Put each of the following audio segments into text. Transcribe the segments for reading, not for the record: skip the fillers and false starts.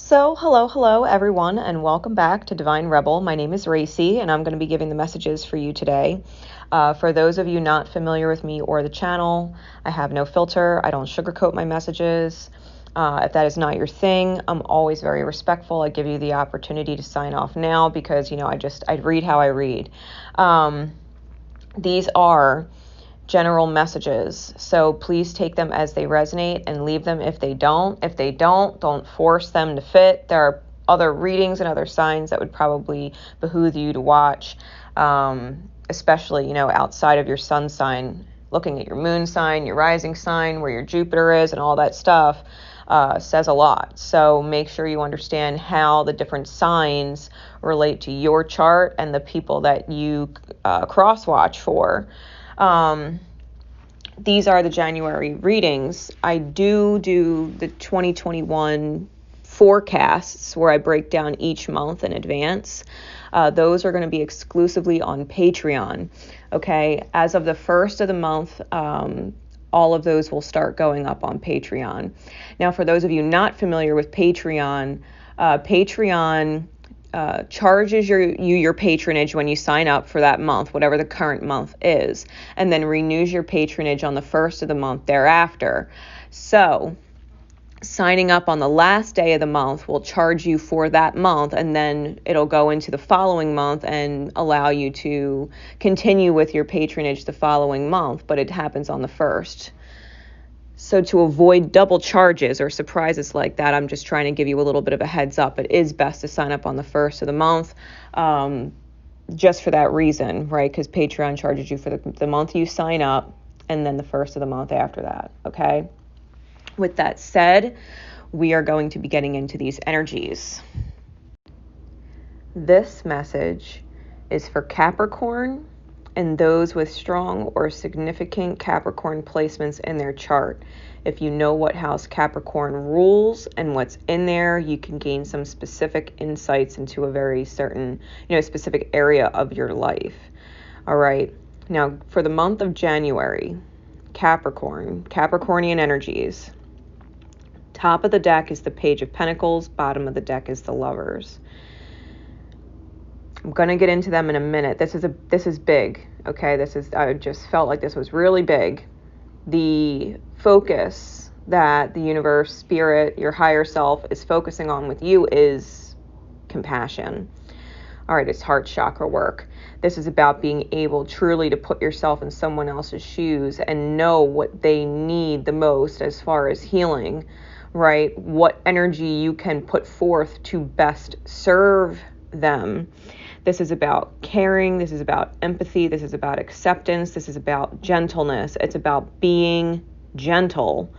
Hello everyone, and welcome back to Divine Rebel. My name is Racy, and I'm going to be giving the messages for you today. For those of you not familiar with me or the channel, I have no filter. I don't sugarcoat my messages. If that is not your thing, I'm always very respectful. I give you the opportunity to sign off now because, I read how I read. These are general messages, so please take them as they resonate and leave them if they don't. If they don't force them to fit. There are other readings and other signs that would probably behoove you to watch, especially, outside of your sun sign. Looking at your moon sign, your rising sign, where your Jupiter is, and all that stuff says a lot. So make sure you understand how the different signs relate to your chart and the people that you cross-watch for. These are the January readings. I do the 2021 forecasts where I break down each month in advance. Those are going to be exclusively on Patreon. Okay, as of the first of the month, all of those will start going up on Patreon. Now, for those of you not familiar with Patreon, Patreon charges your patronage when you sign up for that month, whatever the current month is, and then renews your patronage on the first of the month thereafter. So signing up on the last day of the month will charge you for that month, and then it'll go into the following month and allow you to continue with your patronage the following month, but it happens on the first. So to avoid double charges or surprises like that, I'm just trying to give you a little bit of a heads up. It is best to sign up on the first of the month, just for that reason, right? Because Patreon charges you for the month you sign up and then the first of the month after that, okay? With that said, we are going to be getting into these energies. This message is for Capricorn and those with strong or significant Capricorn placements in their chart. If you know what house Capricorn rules and what's in there, you can gain some specific insights into a very certain, specific area of your life. All right. Now, for the month of January, Capricornian energies. Top of the deck is the Page of Pentacles. Bottom of the deck is the Lovers. I'm going to get into them in a minute. This is big, okay? I just felt like this was really big. The focus that the universe, spirit, your higher self is focusing on with you is compassion. All right, it's heart chakra work. This is about being able truly to put yourself in someone else's shoes and know what they need the most as far as healing, right? What energy you can put forth to best serve them. This is about caring. This is about empathy. This is about acceptance. This is about gentleness. It's about being gentle.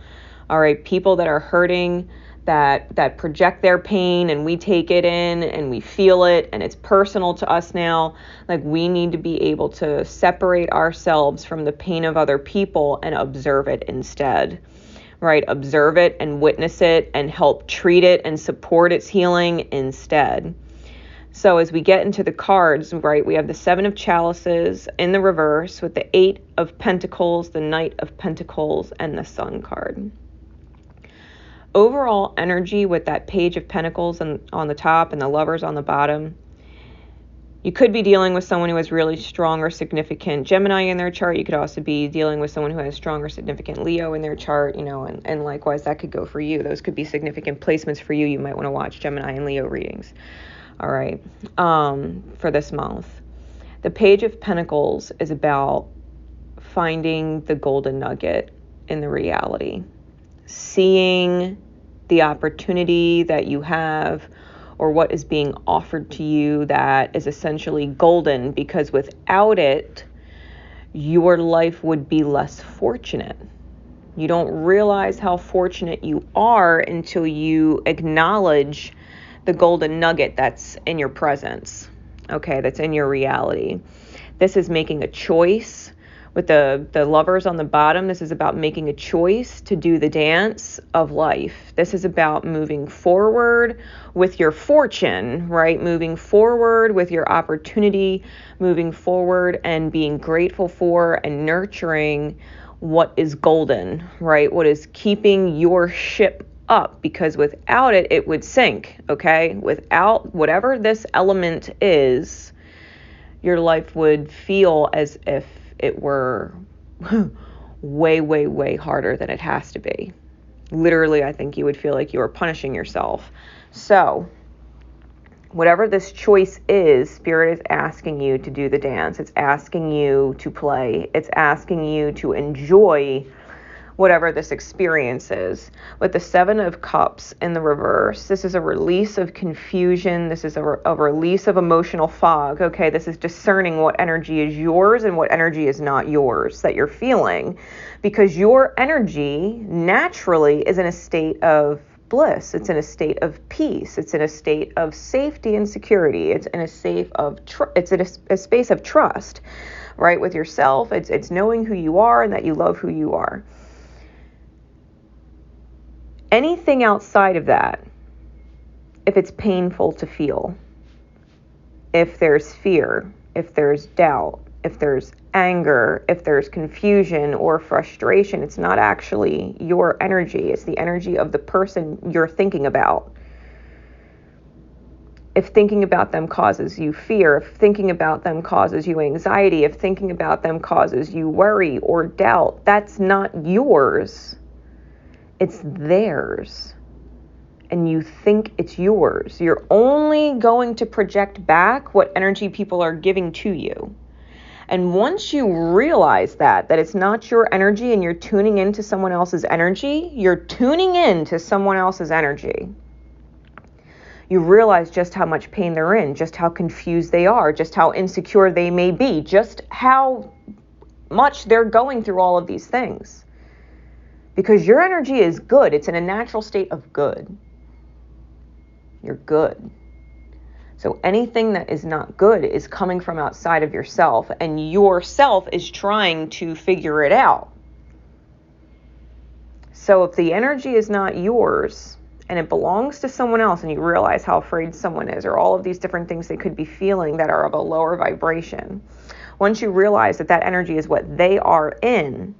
All right. People that are hurting, that project their pain, and we take it in and we feel it and it's personal to us now. Like, we need to be able to separate ourselves from the pain of other people and observe it instead. Right? Observe it and witness it and help treat it and support its healing instead. So as we get into the cards, right, we have the Seven of Chalices in the reverse with the Eight of Pentacles, the Knight of Pentacles, and the Sun card. Overall energy with that Page of Pentacles on the top and the Lovers on the bottom. You could be dealing with someone who has really strong or significant Gemini in their chart. You could also be dealing with someone who has strong or significant Leo in their chart, and likewise that could go for you. Those could be significant placements for you. You might want to watch Gemini and Leo readings. All right, for this month. The Page of Pentacles is about finding the golden nugget in the reality. Seeing the opportunity that you have or what is being offered to you that is essentially golden, because without it, your life would be less fortunate. You don't realize how fortunate you are until you acknowledge the golden nugget that's in your presence, okay, that's in your reality. This is making a choice. With the Lovers on the bottom, this is about making a choice to do the dance of life. This is about moving forward with your fortune, right? Moving forward with your opportunity, moving forward and being grateful for and nurturing what is golden, right? What is keeping your ship up, because without it, it would sink, okay? Without whatever this element is, your life would feel as if it were way, way, way harder than it has to be. Literally, I think you would feel like you were punishing yourself. So, whatever this choice is, Spirit is asking you to do the dance. It's asking you to play. It's asking you to enjoy whatever this experience is. With the Seven of Cups in the reverse, this is a release of confusion. This is a release of emotional fog. Okay, this is discerning what energy is yours and what energy is not yours that you're feeling. Because your energy naturally is in a state of bliss. It's in a state of peace. It's in a state of safety and security. It's in a space of trust, right, with yourself. It's knowing who you are and that you love who you are. Anything outside of that, if it's painful to feel, if there's fear, if there's doubt, if there's anger, if there's confusion or frustration, it's not actually your energy. It's the energy of the person you're thinking about. If thinking about them causes you fear, if thinking about them causes you anxiety, if thinking about them causes you worry or doubt, that's not yours. It's theirs. And you think it's yours. You're only going to project back what energy people are giving to you. And once you realize that it's not your energy and you're tuning into someone else's energy, you're tuning into someone else's energy. You realize just how much pain they're in, just how confused they are, just how insecure they may be, just how much they're going through all of these things. Because your energy is good. It's in a natural state of good. You're good. So anything that is not good is coming from outside of yourself, and yourself is trying to figure it out. So if the energy is not yours and it belongs to someone else, and you realize how afraid someone is, or all of these different things they could be feeling that are of a lower vibration, once you realize that energy is what they are in,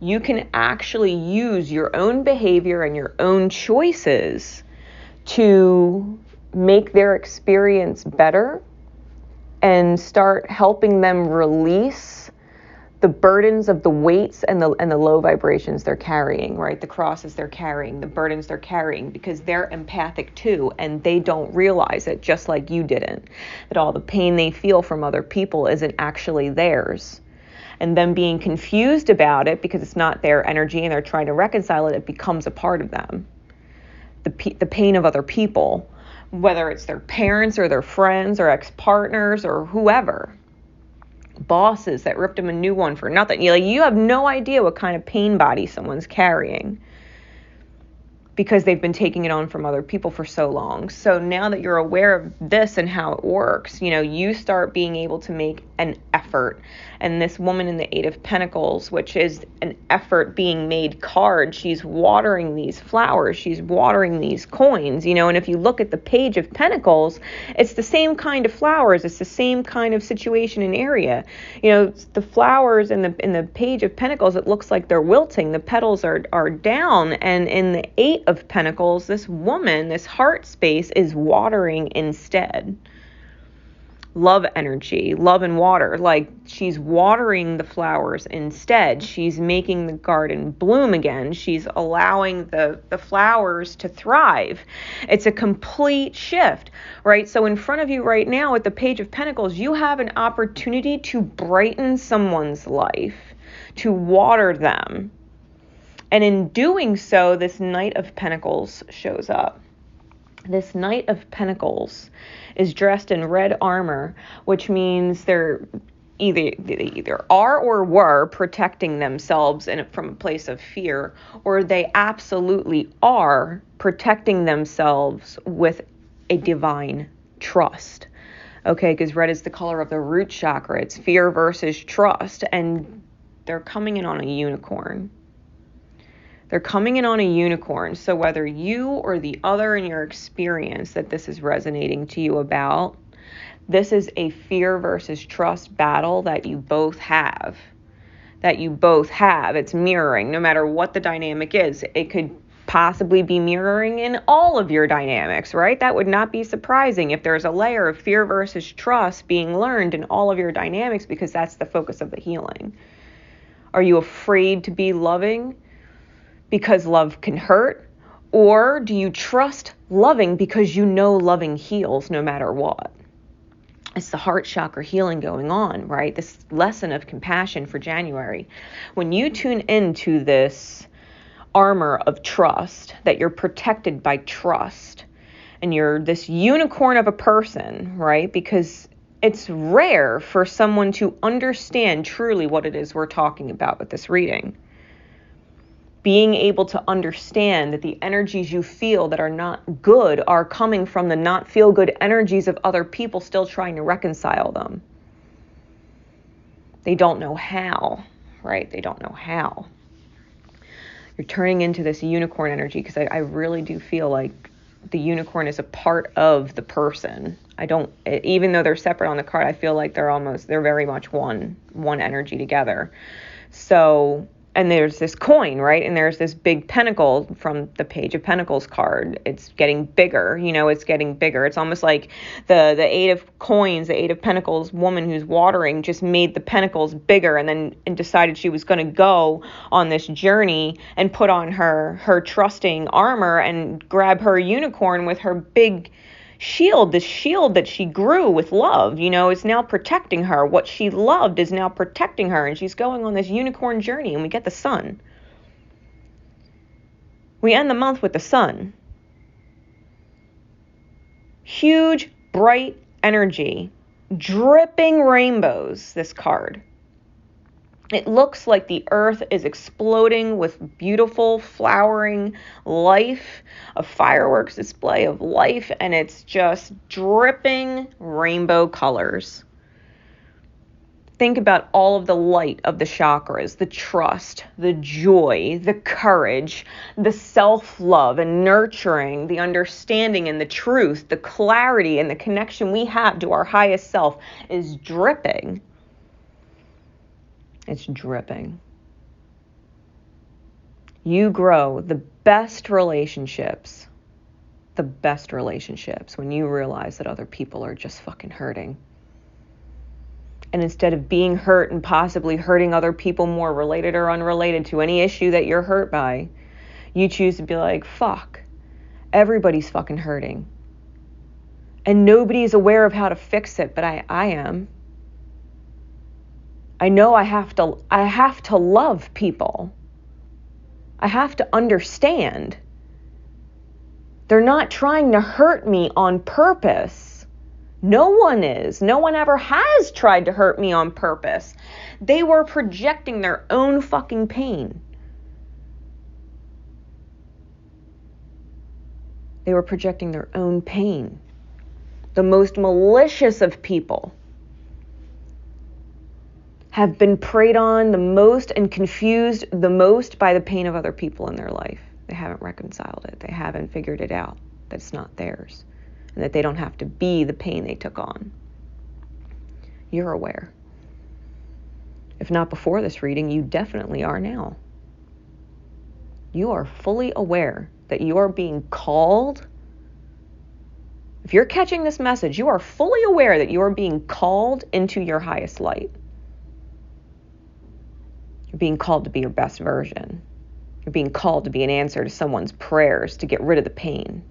you can actually use your own behavior and your own choices to make their experience better and start helping them release the burdens of the weights and the low vibrations they're carrying, right? The crosses they're carrying, the burdens they're carrying, because they're empathic too, and they don't realize it, just like you didn't, that all the pain they feel from other people isn't actually theirs. And them being confused about it because it's not their energy and they're trying to reconcile it, it becomes a part of them. The pain of other people, whether it's their parents or their friends or ex-partners or whoever, bosses that ripped them a new one for nothing. You have no idea what kind of pain body someone's carrying because they've been taking it on from other people for so long. So now that you're aware of this and how it works, you start being able to make an effort. And this woman in the Eight of Pentacles, which is an effort being made card, she's watering these flowers, she's watering these coins, and if you look at the Page of Pentacles, it's the same kind of flowers, it's the same kind of situation and area. The flowers in the Page of Pentacles, it looks like they're wilting, the petals are down, and in the Eight of Pentacles, this woman, this heart space is watering instead. Love energy, love and water, like she's watering the flowers instead. She's making the garden bloom again. She's allowing the flowers to thrive. It's a complete shift, right? So in front of you right now with the Page of Pentacles, you have an opportunity to brighten someone's life, to water them. And in doing so, this Knight of Pentacles shows up. This Knight of Pentacles is dressed in red armor, which means they're either are or were protecting themselves from a place of fear, or they absolutely are protecting themselves with a divine trust. Okay, because red is the color of the root chakra. It's fear versus trust, and they're coming in on a unicorn. They're coming in on a unicorn. So whether you or the other in your experience that this is resonating to you about, this is a fear versus trust battle that you both have. It's mirroring. No matter what the dynamic is, it could possibly be mirroring in all of your dynamics, right? That would not be surprising if there's a layer of fear versus trust being learned in all of your dynamics, because that's the focus of the healing. Are you afraid to be loving because love can hurt? Or do you trust loving because you know loving heals no matter what? It's the heart chakra healing going on, right? This lesson of compassion for January. When you tune into this armor of trust, that you're protected by trust, and you're this unicorn of a person, right? Because it's rare for someone to understand truly what it is we're talking about with this reading. Being able to understand that the energies you feel that are not good are coming from the not feel good energies of other people still trying to reconcile them. They don't know how, right? They don't know how. You're turning into this unicorn energy, because I really do feel like the unicorn is a part of the person. Even though they're separate on the card, I feel like they're very much one energy together. So, and there's this coin, right? And there's this big pentacle from the Page of Pentacles card. It's getting bigger, it's getting bigger. It's almost like the Eight of Coins, the Eight of Pentacles woman who's watering just made the pentacles bigger, and decided she was going to go on this journey and put on her trusting armor and grab her unicorn with her big shield, this shield that she grew with love, is now protecting her. What she loved is now protecting her, and she's going on this unicorn journey, and we get the sun. We end the month with the sun. Huge, bright energy, dripping rainbows, this card. It looks like the earth is exploding with beautiful flowering life, a fireworks display of life, and it's just dripping rainbow colors. Think about all of the light of the chakras, the trust, the joy, the courage, the self-love and nurturing, the understanding and the truth, the clarity and the connection we have to our highest self is dripping. It's dripping. You grow the best relationships when you realize that other people are just fucking hurting. And instead of being hurt and possibly hurting other people more, related or unrelated to any issue that you're hurt by, you choose to be like, fuck, everybody's fucking hurting. And nobody's aware of how to fix it, but I am. I know I have to love people. I have to understand. They're not trying to hurt me on purpose. No one is. No one ever has tried to hurt me on purpose. They were projecting their own fucking pain. They were projecting their own pain. The most malicious of people have been preyed on the most and confused the most by the pain of other people in their life. They haven't reconciled it. They haven't figured it out, that it's not theirs, and that they don't have to be the pain they took on. You're aware. If not before this reading, you definitely are now. You are fully aware that you are being called. If you're catching this message, you are fully aware that you are being called into your highest light. You're being called to be your best version. You're being called to be an answer to someone's prayers to get rid of the pain.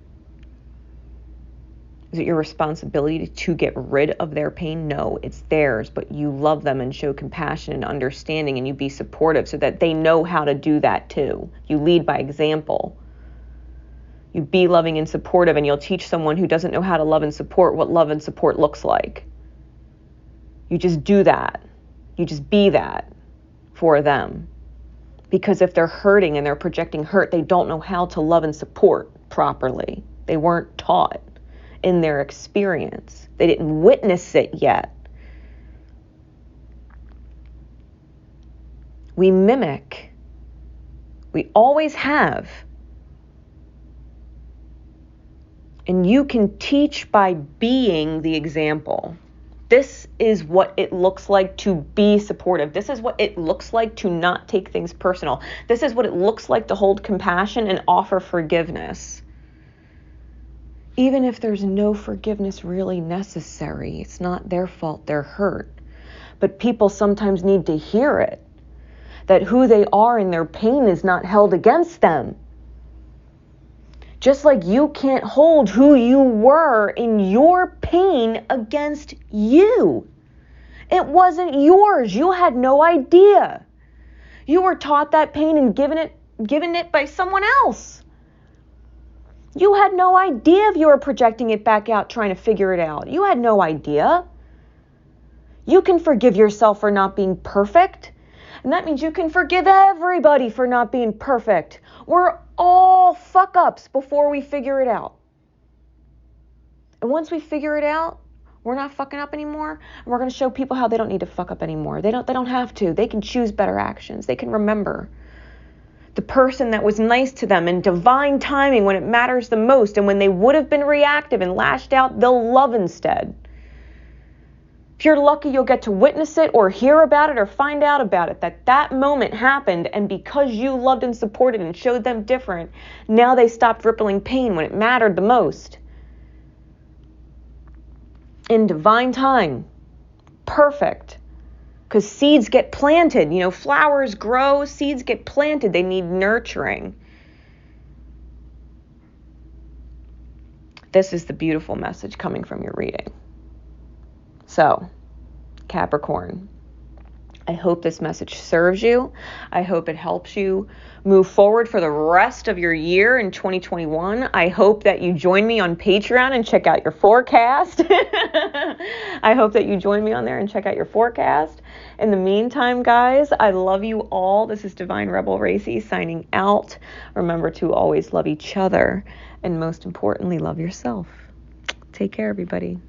Is it your responsibility to get rid of their pain? No, it's theirs, but you love them and show compassion and understanding, and you be supportive so that they know how to do that too. You lead by example. You be loving and supportive, and you'll teach someone who doesn't know how to love and support what love and support looks like. You just do that. You just be that for them. Because if they're hurting and they're projecting hurt, they don't know how to love and support properly. They weren't taught in their experience. They didn't witness it yet. We mimic. We always have. And you can teach by being the example. This is what it looks like to be supportive. This is what it looks like to not take things personal. This is what it looks like to hold compassion and offer forgiveness. Even if there's no forgiveness really necessary, it's not their fault, they're hurt. But people sometimes need to hear it, that who they are in their pain is not held against them. Just like you can't hold who you were in your pain against you. It wasn't yours. You had no idea. You were taught that pain and given it by someone else. You had no idea if you were projecting it back out, trying to figure it out. You had no idea. You can forgive yourself for not being perfect. And that means you can forgive everybody for not being perfect. We're all fuck-ups before we figure it out. And once we figure it out, we're not fucking up anymore. And we're going to show people how they don't need to fuck up anymore. They don't have to. They can choose better actions. They can remember the person that was nice to them in divine timing when it matters the most, and when they would have been reactive and lashed out, they'll love instead. If you're lucky, you'll get to witness it or hear about it or find out about it, that moment happened, and because you loved and supported and showed them different, now they stopped rippling pain when it mattered the most. In divine time. Perfect. Because seeds get planted. Flowers grow, seeds get planted. They need nurturing. This is the beautiful message coming from your reading. So, Capricorn, I hope this message serves you. I hope it helps you move forward for the rest of your year in 2021. I hope that you join me on Patreon and check out your forecast. I hope that you join me on there and check out your forecast. In the meantime, guys, I love you all. This is Divine Rebel Racy signing out. Remember to always love each other and most importantly, love yourself. Take care, everybody.